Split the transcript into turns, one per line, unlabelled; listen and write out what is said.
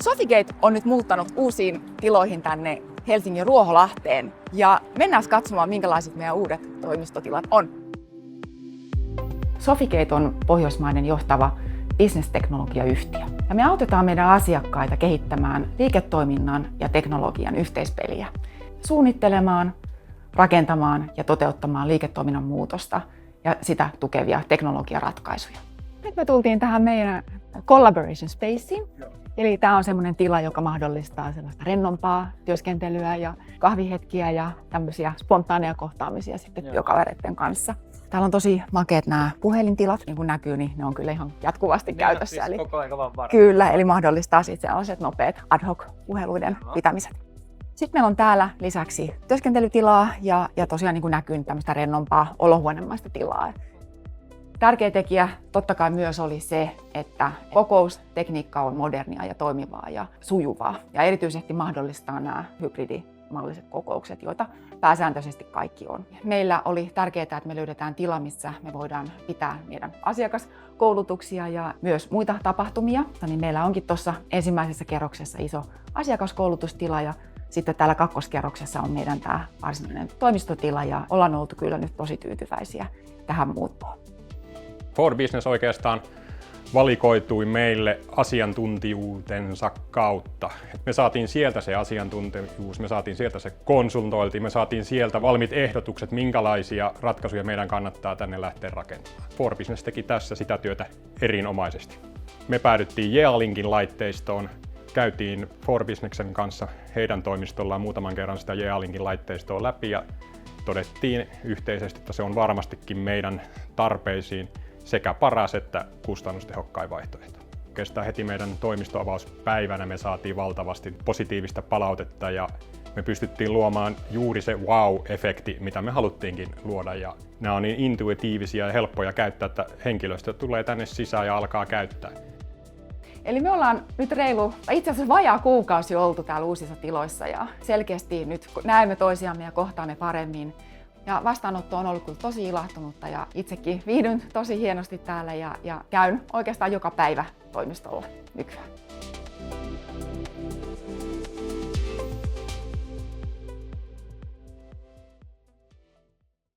Sofigate on nyt muuttanut uusiin tiloihin tänne Helsingin Ruoholahteen ja mennään katsomaan, minkälaiset meidän uudet toimistotilat on. Sofigate on pohjoismainen johtava bisnesteknologiayhtiö. Ja me autetaan meidän asiakkaita kehittämään liiketoiminnan ja teknologian yhteispeliä, suunnittelemaan, rakentamaan ja toteuttamaan liiketoiminnan muutosta ja sitä tukevia teknologiaratkaisuja. Nyt me tultiin tähän meidän Collaboration Spaceen. Eli tämä on semmoinen tila, joka mahdollistaa sellaista rennompaa työskentelyä ja kahvihetkiä ja tämmöisiä spontaaneja kohtaamisia sitten työkavereiden kanssa. Täällä on tosi makeat nämä puhelintilat, niin kuin näkyy, niin ne on kyllä ihan jatkuvasti käytössä. Eli
koko ajan vaan varma.
Kyllä, eli mahdollistaa sitten sellaiset nopeat ad hoc puheluiden pitämiset. Sitten meillä on täällä lisäksi työskentelytilaa ja tosiaan niin kuin näkyy tämmöistä rennompaa olohuonemaista tilaa. Tärkeä tekijä totta kai myös oli se, että kokoustekniikka on modernia ja toimivaa ja sujuvaa ja erityisesti mahdollistaa nämä hybridimalliset kokoukset, joita pääsääntöisesti kaikki on. Meillä oli tärkeää, että me löydetään tila, missä me voidaan pitää meidän asiakaskoulutuksia ja myös muita tapahtumia. Niin meillä onkin tuossa ensimmäisessä kerroksessa iso asiakaskoulutustila ja sitten täällä kakkoskerroksessa on meidän tämä varsinainen toimistotila ja ollaan oltu kyllä nyt tosi tyytyväisiä tähän muuttoon.
For Business oikeastaan valikoitui meille asiantuntijuutensa kautta. Me saatiin sieltä se asiantuntijuus, me saatiin sieltä se konsultointi, me saatiin sieltä valmiit ehdotukset, minkälaisia ratkaisuja meidän kannattaa tänne lähteä rakentamaan. For Business teki tässä sitä työtä erinomaisesti. Me päädyttiin JEA-linkin laitteistoon, käytiin For Businessen kanssa heidän toimistollaan muutaman kerran sitä JEA-linkin laitteistoa läpi ja todettiin yhteisesti, että se on varmastikin meidän tarpeisiin sekä paras että kustannustehokkain vaihtoehto. Oikeastaan heti meidän toimistoavauspäivänä me saatiin valtavasti positiivista palautetta ja me pystyttiin luomaan juuri se wow-efekti, mitä me haluttiinkin luoda. Ja nämä on niin intuitiivisia ja helppoja käyttää, että henkilöstö tulee tänne sisään ja alkaa käyttää.
Eli me ollaan nyt itse asiassa vajaa kuukausi oltu täällä uusissa tiloissa ja selkeästi nyt näemme toisiamme ja kohtaamme paremmin. Ja vastaanotto on ollut kyllä tosi ilahtunutta ja itsekin viihdyn tosi hienosti täällä ja käyn oikeastaan joka päivä toimistolla nykyään.